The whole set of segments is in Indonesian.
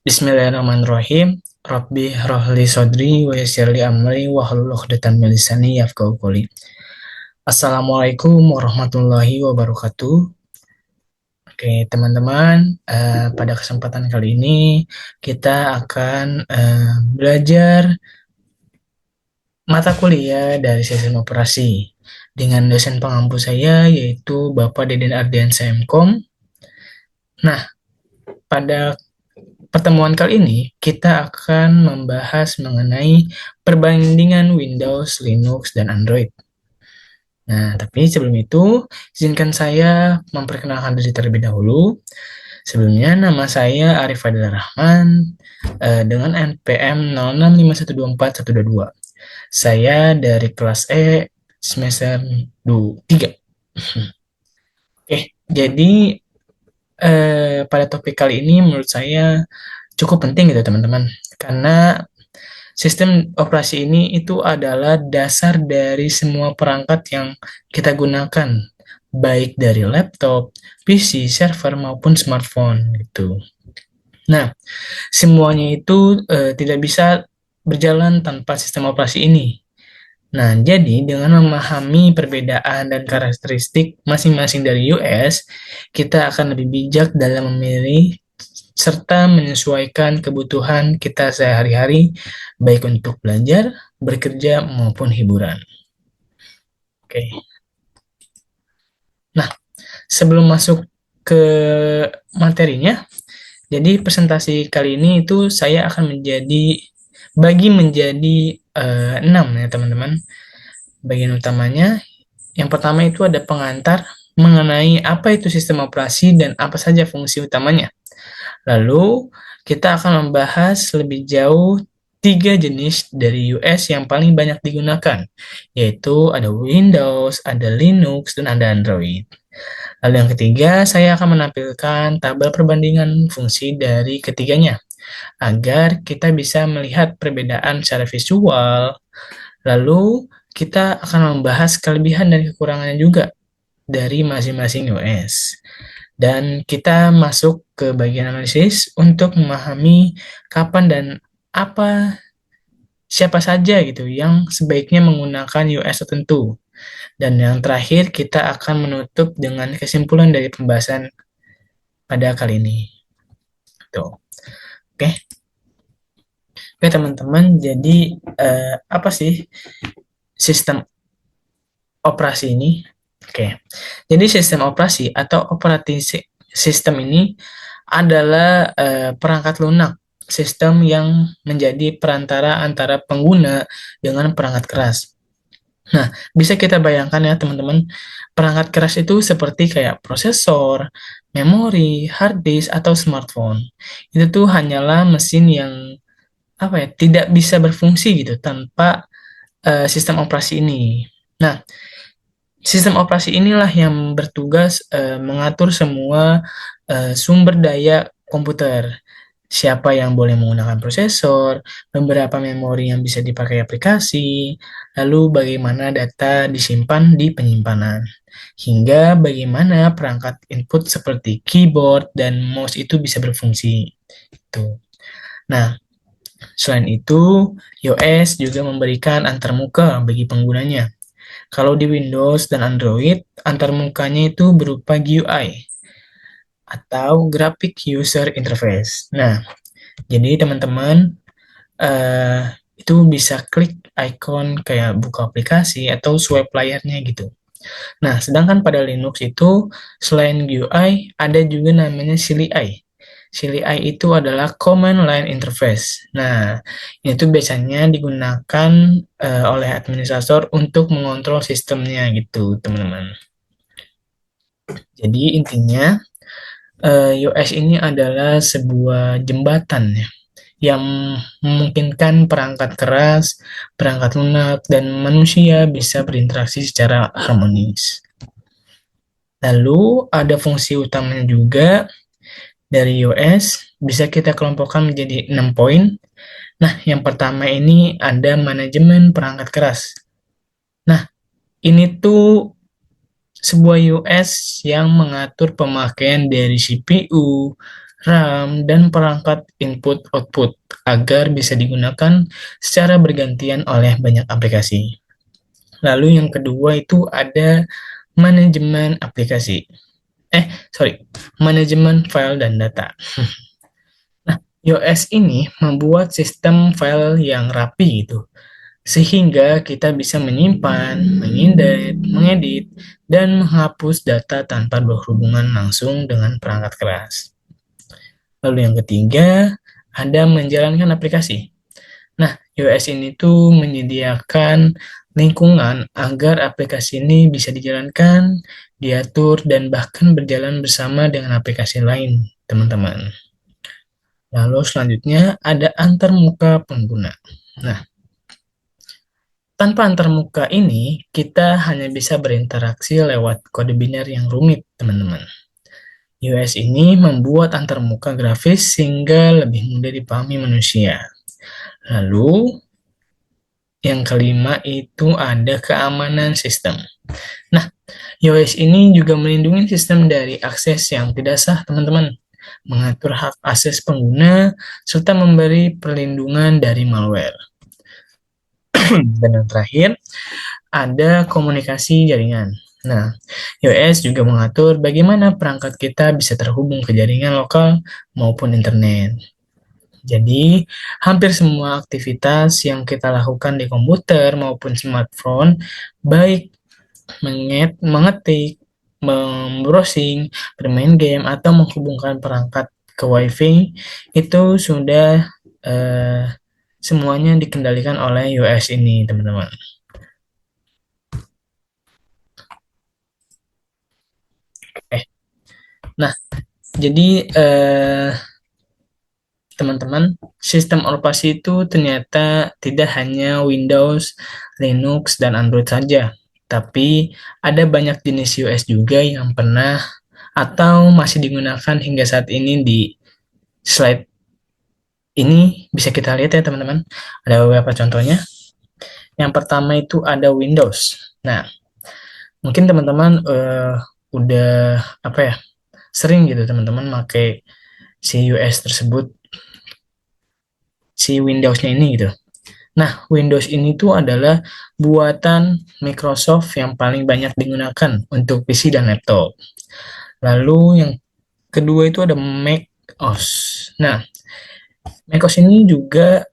Bismillahirrahmanirrahim. Rabbi rohli sodri wa yassirli amri wa hlul 'uqdatam min lisani yafqahu qouli. Assalamualaikum warahmatullahi wabarakatuh. Oke, teman-teman, pada kesempatan kali ini kita akan belajar mata kuliah dari sistem operasi dengan dosen pengampu saya yaitu Bapak Deden Ardiansyah MKom. Nah, pada pertemuan kali ini, kita akan membahas mengenai perbandingan Windows, Linux, dan Android. Nah, tapi sebelum itu, izinkan saya memperkenalkan diri terlebih dahulu. Sebelumnya, nama saya Arif Fadil Rahman dengan NPM 0651241122. Saya dari kelas E semester 3. Oke, jadi pada topik kali ini menurut saya cukup penting gitu teman-teman, karena sistem operasi ini itu adalah dasar dari semua perangkat yang kita gunakan, baik dari laptop, PC, server maupun smartphone gitu. Nah, semuanya itu tidak bisa berjalan tanpa sistem operasi ini. Nah, jadi dengan memahami perbedaan dan karakteristik masing-masing dari US, kita akan lebih bijak dalam memilih serta menyesuaikan kebutuhan kita sehari-hari, baik untuk belajar, bekerja, maupun hiburan. Oke. Nah, sebelum masuk ke materinya, jadi presentasi kali ini itu saya akan bagi menjadi 6 ya teman-teman. Bagian utamanya, yang pertama itu ada pengantar mengenai apa itu sistem operasi dan apa saja fungsi utamanya. Lalu, kita akan membahas lebih jauh 3 jenis dari US yang paling banyak digunakan, yaitu ada Windows, ada Linux, dan ada Android. Lalu yang ketiga, saya akan menampilkan tabel perbandingan fungsi dari ketiganya, agar kita bisa melihat perbedaan secara visual. Lalu, kita akan membahas kelebihan dan kekurangannya juga dari masing-masing US. Dan kita masuk ke bagian analisis untuk memahami kapan dan apa siapa saja gitu yang sebaiknya menggunakan US tertentu. Dan yang terakhir kita akan menutup dengan kesimpulan dari pembahasan pada kali ini. Tuh. Oke. Oke teman-teman, jadi apa sih sistem operasi ini? Oke. Jadi sistem operasi atau operating system ini adalah perangkat lunak, sistem yang menjadi perantara antara pengguna dengan perangkat keras. Nah, bisa kita bayangkan ya teman-teman, perangkat keras itu seperti kayak prosesor, memori, hard disk, atau smartphone. Itu tuh hanyalah mesin yang apa ya, tidak bisa berfungsi gitu tanpa sistem operasi ini. Nah, sistem operasi inilah yang bertugas mengatur semua sumber daya komputer. Siapa yang boleh menggunakan prosesor, beberapa memori yang bisa dipakai aplikasi, lalu bagaimana data disimpan di penyimpanan, hingga bagaimana perangkat input seperti keyboard dan mouse itu bisa berfungsi. Itu. Nah, selain itu, iOS juga memberikan antarmuka bagi penggunanya. Kalau di Windows dan Android, antarmukanya itu berupa GUI atau Graphic User Interface. Nah, jadi teman-teman itu bisa klik icon kayak buka aplikasi atau swipe layarnya gitu. Nah, sedangkan pada Linux itu selain GUI ada juga namanya CLI. CLI itu adalah Command Line Interface. Nah, itu biasanya digunakan oleh administrator untuk mengontrol sistemnya gitu, teman-teman. Jadi intinya US ini adalah sebuah jembatan ya, yang memungkinkan perangkat keras, perangkat lunak, dan manusia bisa berinteraksi secara harmonis. Lalu ada fungsi utamanya juga dari iOS, bisa kita kelompokkan menjadi 6 poin. Nah, yang pertama ini ada manajemen perangkat keras. Nah, ini tuh sebuah US yang mengatur pemakaian dari CPU, RAM, dan perangkat input-output agar bisa digunakan secara bergantian oleh banyak aplikasi. Lalu yang kedua itu ada manajemen aplikasi. Manajemen file dan data. Nah, iOS ini membuat sistem file yang rapi gitu, sehingga kita bisa menyimpan, mengedit, dan menghapus data tanpa berhubungan langsung dengan perangkat keras. Lalu yang ketiga, ada menjalankan aplikasi. Nah, iOS ini tuh menyediakan lingkungan agar aplikasi ini bisa dijalankan, diatur, dan bahkan berjalan bersama dengan aplikasi lain, teman-teman. Lalu selanjutnya ada antarmuka pengguna. Nah, tanpa antarmuka ini, kita hanya bisa berinteraksi lewat kode biner yang rumit, teman-teman. iOS ini membuat antarmuka grafis sehingga lebih mudah dipahami manusia. Lalu, yang kelima itu ada keamanan sistem. Nah, iOS ini juga melindungi sistem dari akses yang tidak sah, teman-teman. Mengatur hak akses pengguna, serta memberi perlindungan dari malware. Dan yang terakhir, ada komunikasi jaringan. Nah, iOS juga mengatur bagaimana perangkat kita bisa terhubung ke jaringan lokal maupun internet. Jadi, hampir semua aktivitas yang kita lakukan di komputer maupun smartphone, baik mengetik, membrowsing, bermain game, atau menghubungkan perangkat ke WiFi, itu sudah eh, semuanya dikendalikan oleh iOS ini, teman-teman. Eh, nah, jadi teman-teman, sistem operasi itu ternyata tidak hanya Windows, Linux, dan Android saja, tapi ada banyak jenis iOS juga yang pernah atau masih digunakan hingga saat ini. Di slide ini bisa kita lihat ya teman-teman, ada beberapa contohnya. Yang pertama itu ada Windows. Nah, mungkin teman-teman udah apa ya, sering gitu teman-teman pakai si iOS tersebut, si Windows-nya ini gitu. Nah, Windows ini tuh adalah buatan Microsoft yang paling banyak digunakan untuk PC dan laptop. Lalu yang kedua itu ada macOS. Nah, macOS ini juga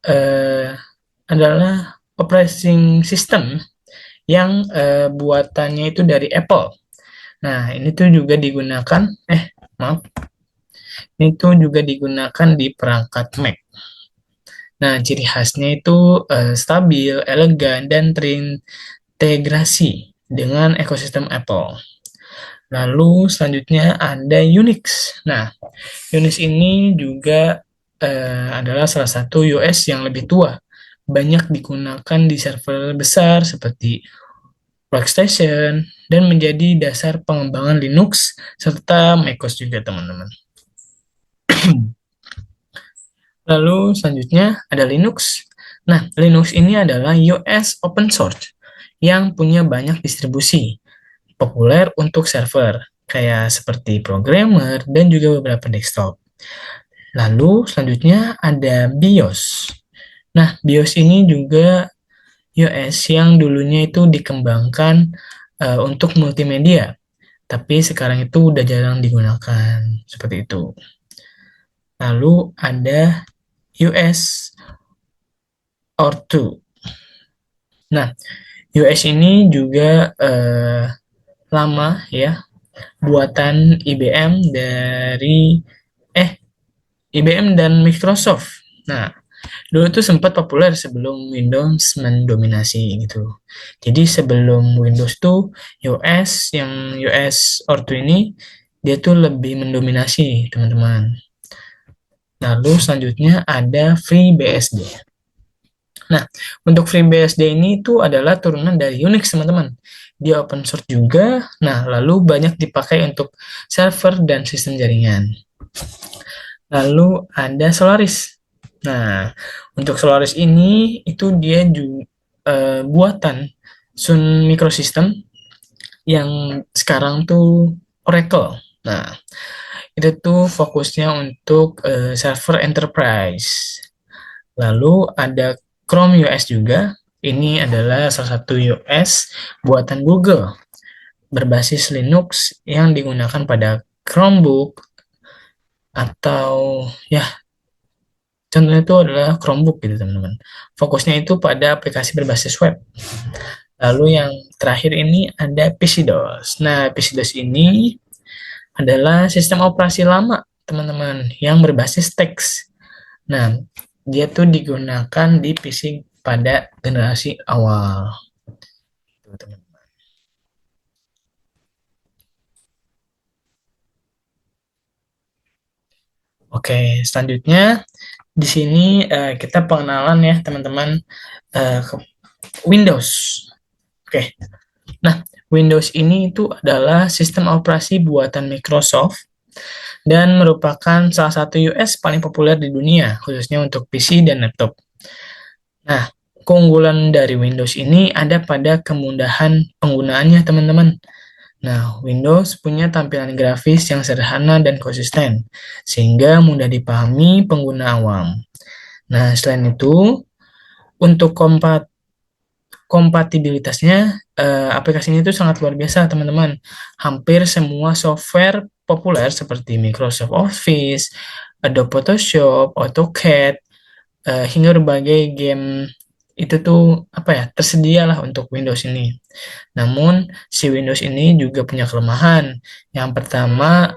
adalah operating system yang buatannya itu dari Apple. Nah, ini tuh juga digunakan, maaf, ini tuh juga digunakan di perangkat Mac. Nah, ciri khasnya itu stabil, elegan, dan terintegrasi dengan ekosistem Apple. Lalu selanjutnya ada Unix. Nah, Unix ini juga adalah salah satu OS yang lebih tua. Banyak digunakan di server besar seperti workstation dan menjadi dasar pengembangan Linux serta macOS juga, teman-teman. Lalu selanjutnya ada Linux. Nah, Linux ini adalah OS open source yang punya banyak distribusi, populer untuk server, kayak seperti programmer dan juga beberapa desktop. Lalu selanjutnya ada BIOS. Nah, BIOS ini juga iOS yang dulunya itu dikembangkan untuk multimedia, tapi sekarang itu udah jarang digunakan, seperti itu. Lalu ada US Or2. Nah, US ini juga lama ya, buatan IBM dan Microsoft. Nah, dulu tuh sempat populer sebelum Windows mendominasi gitu. Jadi sebelum Windows tuh US Or2 ini dia tuh lebih mendominasi, teman-teman. Lalu selanjutnya ada FreeBSD. Nah, untuk FreeBSD ini tuh adalah turunan dari Unix, teman-teman. Dia open source juga. Nah, lalu banyak dipakai untuk server dan sistem jaringan. Lalu ada Solaris. Nah, untuk Solaris ini itu dia juga buatan Sun Microsystem yang sekarang tuh Oracle. Nah, itu tuh fokusnya untuk server enterprise. Lalu ada Chrome OS juga. Ini adalah salah satu OS buatan Google berbasis Linux yang digunakan pada Chromebook atau ya contohnya itu adalah Chromebook gitu teman-teman. Fokusnya itu pada aplikasi berbasis web. Lalu yang terakhir ini ada PC-DOS. Nah, PC-DOS ini adalah sistem operasi lama teman-teman yang berbasis teks. Nah, dia tuh digunakan di PC pada generasi awal. Tuh, teman-teman. Oke, selanjutnya di sini kita pengenalan ya teman-teman ke Windows. Oke, nah Windows ini itu adalah sistem operasi buatan Microsoft dan merupakan salah satu US paling populer di dunia, khususnya untuk PC dan laptop. Nah, keunggulan dari Windows ini ada pada kemudahan penggunaannya, teman-teman. Nah, Windows punya tampilan grafis yang sederhana dan konsisten, sehingga mudah dipahami pengguna awam. Nah, selain itu, untuk kompatibilitasnya, aplikasinya itu sangat luar biasa, teman-teman. Hampir semua software populer seperti Microsoft Office, Adobe Photoshop, AutoCAD, hingga berbagai game itu tuh apa ya tersedia lah untuk Windows ini. Namun si Windows ini juga punya kelemahan. Yang pertama,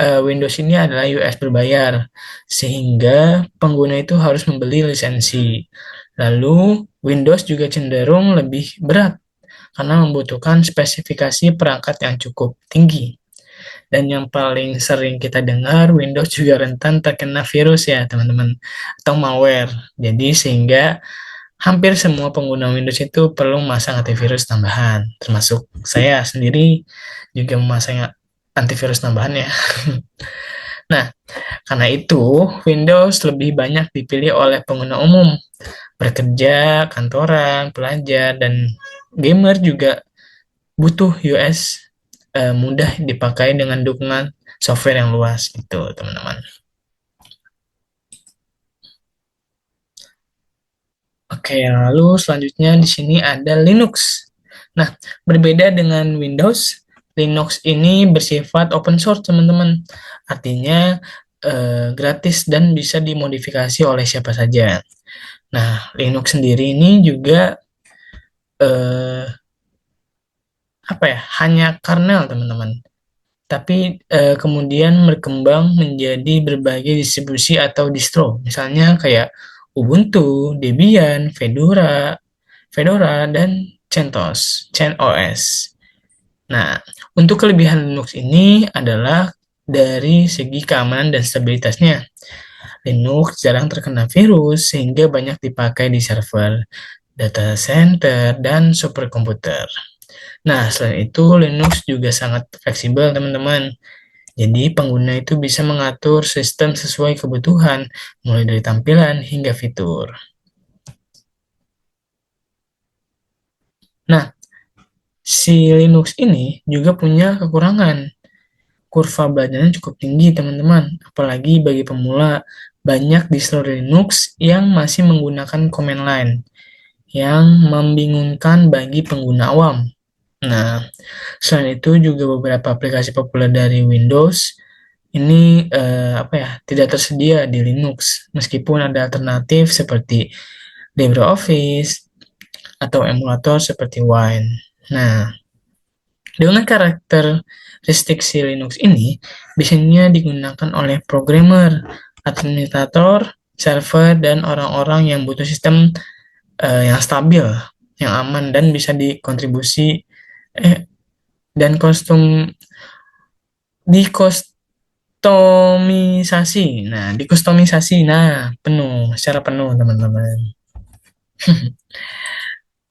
Windows ini adalah US berbayar, sehingga pengguna itu harus membeli lisensi. Lalu Windows juga cenderung lebih berat karena membutuhkan spesifikasi perangkat yang cukup tinggi. Dan yang paling sering kita dengar, Windows juga rentan terkena virus ya, teman-teman, atau malware. Jadi sehingga hampir semua pengguna Windows itu perlu memasang antivirus tambahan, termasuk saya sendiri juga memasang antivirus tambahan ya. Nah, karena itu Windows lebih banyak dipilih oleh pengguna umum, bekerja, kantoran, pelajar, dan gamer juga butuh US mudah dipakai dengan dukungan software yang luas gitu, teman-teman. Oke, lalu selanjutnya di sini ada Linux. Nah, berbeda dengan Windows, Linux ini bersifat open source, teman-teman. Artinya gratis dan bisa dimodifikasi oleh siapa saja. Nah, Linux sendiri ini juga eh, apa ya? Hanya kernel, teman-teman. Tapi kemudian berkembang menjadi berbagai distribusi atau distro. Misalnya kayak Ubuntu, Debian, Fedora, dan CentOS, CentOS. Nah, untuk kelebihan Linux ini adalah dari segi keamanan dan stabilitasnya. Linux jarang terkena virus sehingga banyak dipakai di server, data center, dan superkomputer. Nah, selain itu Linux juga sangat fleksibel, teman-teman. Jadi pengguna itu bisa mengatur sistem sesuai kebutuhan, mulai dari tampilan hingga fitur. Nah, si Linux ini juga punya kekurangan. Kurva belajarnya cukup tinggi, teman-teman. Apalagi bagi pemula, banyak distro Linux yang masih menggunakan command line, yang membingungkan bagi pengguna awam. Nah, selain itu juga beberapa aplikasi populer dari Windows ini apa ya tidak tersedia di Linux, meskipun ada alternatif seperti LibreOffice atau emulator seperti Wine. Nah, dengan karakteristik si Linux ini biasanya digunakan oleh programmer, administrator, server, dan orang-orang yang butuh sistem yang stabil, yang aman, dan bisa dikontribusi dan dikustomisasi. Nah, penuh, secara penuh, teman-teman.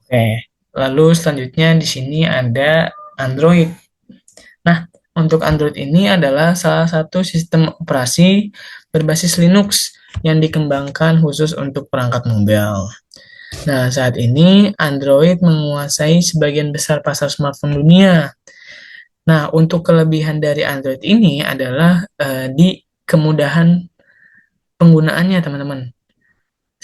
Oke, lalu selanjutnya di sini ada Android. Nah, untuk Android ini adalah salah satu sistem operasi berbasis Linux yang dikembangkan khusus untuk perangkat mobile. Nah, saat ini Android menguasai sebagian besar pasar smartphone dunia. Nah, untuk kelebihan dari Android ini adalah di kemudahan penggunaannya, teman-teman.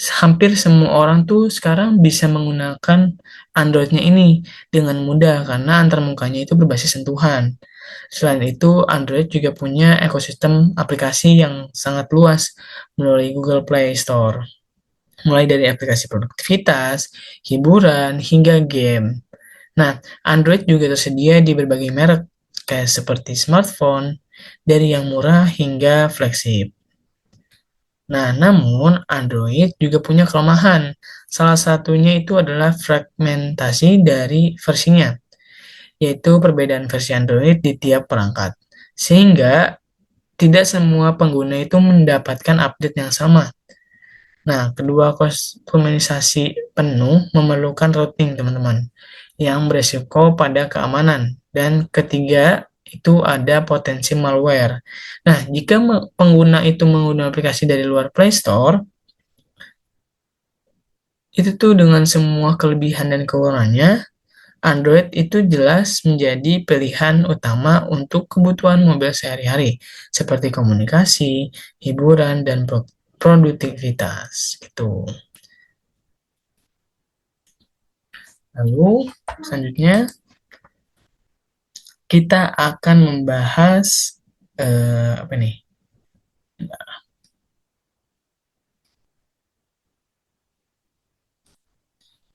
Hampir semua orang tuh sekarang bisa menggunakan Androidnya ini dengan mudah karena antarmukanya itu berbasis sentuhan. Selain itu, Android juga punya ekosistem aplikasi yang sangat luas melalui Google Play Store, mulai dari aplikasi produktivitas, hiburan, hingga game. Nah, Android juga tersedia di berbagai merek, kayak seperti smartphone, dari yang murah hingga flagship. Nah, namun Android juga punya kelemahan. Salah satunya itu adalah fragmentasi dari versinya, yaitu perbedaan versi Android di tiap perangkat. Sehingga tidak semua pengguna itu mendapatkan update yang sama. Nah, kedua komunikasi penuh memerlukan routing, teman-teman, yang beresiko pada keamanan. Dan ketiga, itu ada potensi malware. Nah, jika pengguna itu menggunakan aplikasi dari luar Play Store, itu tuh dengan semua kelebihan dan kekurangannya, Android itu jelas menjadi pilihan utama untuk kebutuhan mobil sehari-hari, seperti komunikasi, hiburan, dan produktivitas. Gitu. Lalu, selanjutnya kita akan membahas apa nih?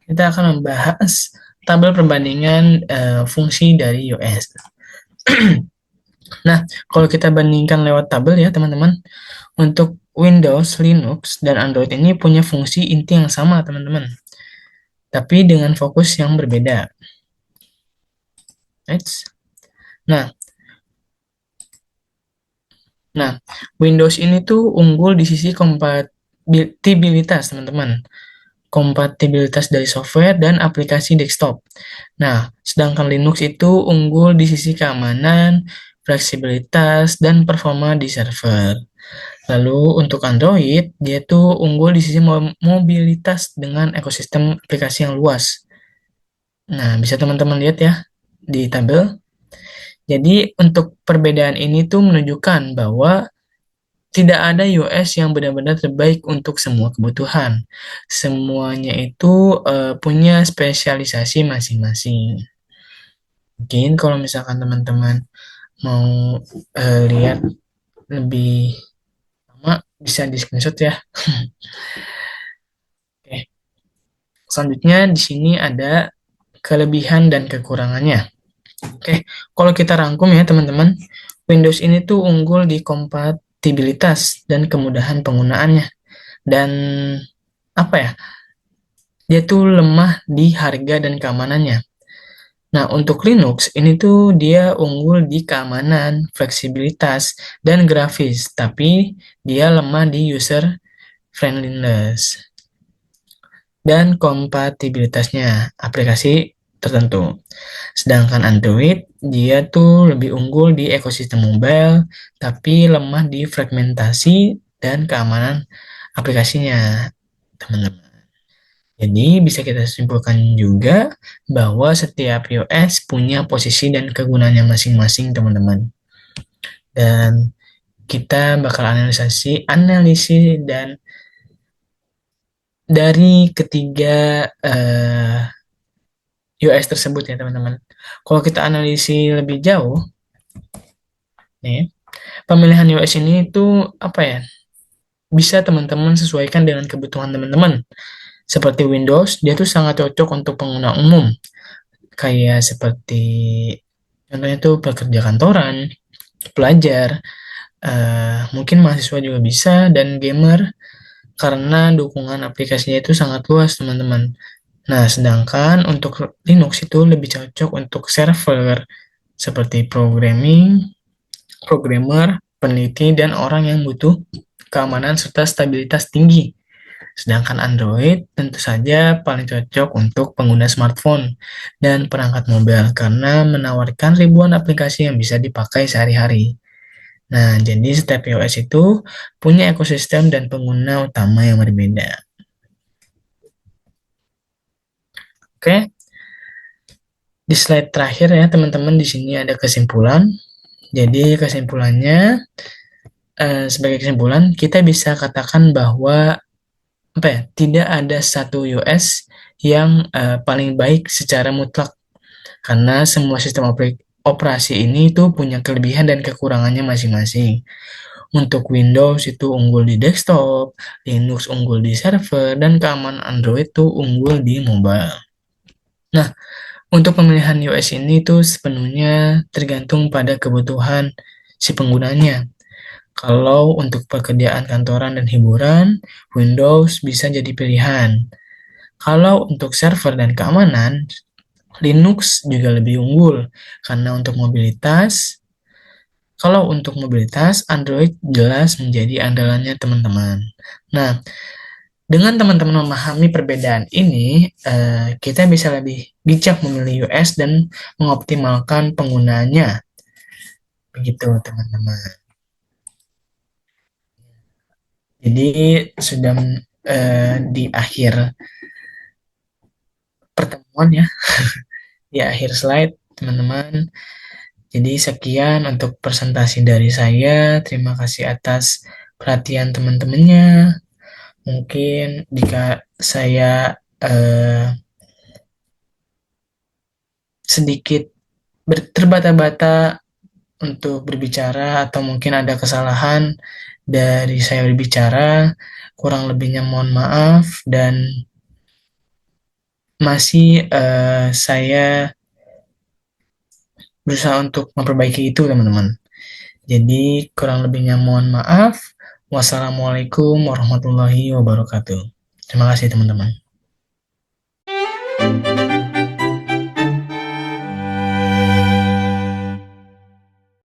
Kita akan membahas tabel perbandingan fungsi dari iOS. Nah, kalau kita bandingkan lewat tabel ya, teman-teman, untuk Windows, Linux, dan Android ini punya fungsi inti yang sama, teman-teman, tapi dengan fokus yang berbeda. Right? Nah, nah, Windows ini tuh unggul di sisi kompatibilitas, teman-teman. Kompatibilitas dari software dan aplikasi desktop. Nah, sedangkan Linux itu unggul di sisi keamanan, fleksibilitas, dan performa di server. Lalu untuk Android, dia tuh unggul di sisi mobilitas dengan ekosistem aplikasi yang luas. Nah, bisa teman-teman lihat ya di tabel. Jadi untuk perbedaan ini tuh menunjukkan bahwa tidak ada iOS yang benar-benar terbaik untuk semua kebutuhan. Semuanya itu punya spesialisasi masing-masing. Mungkin kalau misalkan teman-teman mau lihat lebih lama, bisa di screenshot ya. Oke. Selanjutnya di sini ada kelebihan dan kekurangannya. Oke, kalau kita rangkum ya teman-teman, Windows ini tuh unggul di kompatibilitas dan kemudahan penggunaannya. Dan apa ya, dia tuh lemah di harga dan keamanannya. Nah, untuk Linux ini tuh dia unggul di keamanan, fleksibilitas, dan grafis, tapi dia lemah di user friendliness dan kompatibilitasnya aplikasi tertentu. Sedangkan Android, dia tuh lebih unggul di ekosistem mobile, tapi lemah di fragmentasi dan keamanan aplikasinya, teman-teman. Jadi bisa kita simpulkan juga bahwa setiap iOS punya posisi dan kegunaannya masing-masing, teman-teman. Dan kita bakal analisis dan dari ketiga iOS tersebut ya, teman-teman. Kalau kita analisis lebih jauh, nih, pemilihan iOS ini itu apa ya? Bisa teman-teman sesuaikan dengan kebutuhan teman-teman. Seperti Windows, dia tuh sangat cocok untuk pengguna umum. Kayak seperti contohnya tuh pekerja kantoran, pelajar, mungkin mahasiswa juga bisa, dan gamer karena dukungan aplikasinya itu sangat luas, teman-teman. Nah, sedangkan untuk Linux itu lebih cocok untuk server seperti programmer, peneliti, dan orang yang butuh keamanan serta stabilitas tinggi. Sedangkan Android tentu saja paling cocok untuk pengguna smartphone dan perangkat mobile karena menawarkan ribuan aplikasi yang bisa dipakai sehari-hari. Nah, jadi setiap iOS itu punya ekosistem dan pengguna utama yang berbeda. Oke, Di slide terakhir ya teman-teman, di sini ada kesimpulan. Jadi kesimpulannya, sebagai kesimpulan kita bisa katakan bahwa apa ya, tidak ada satu US yang paling baik secara mutlak, karena semua sistem operasi ini tuh punya kelebihan dan kekurangannya masing-masing. Untuk Windows itu unggul di desktop, Linux unggul di server, dan keamanan Android tuh unggul di mobile. Nah, untuk pemilihan US ini tuh sepenuhnya tergantung pada kebutuhan si penggunanya. Kalau untuk pekerjaan kantoran dan hiburan, Windows bisa jadi pilihan. Kalau untuk server dan keamanan, Linux juga lebih unggul karena untuk mobilitas. Kalau untuk mobilitas, Android jelas menjadi andalannya teman-teman. Nah, dengan teman-teman memahami perbedaan ini, kita bisa lebih bijak memilih US dan mengoptimalkan penggunaannya. Begitu, teman-teman. Jadi, sudah di akhir pertemuan ya, di akhir slide, teman-teman. Jadi, sekian untuk presentasi dari saya. Terima kasih atas perhatian teman-temannya. Mungkin jika saya sedikit terbata-bata untuk berbicara atau mungkin ada kesalahan dari saya berbicara, kurang lebihnya mohon maaf dan masih saya berusaha untuk memperbaiki itu teman-teman. Jadi kurang lebihnya mohon maaf. Wassalamualaikum warahmatullahi wabarakatuh. Terima kasih teman-teman.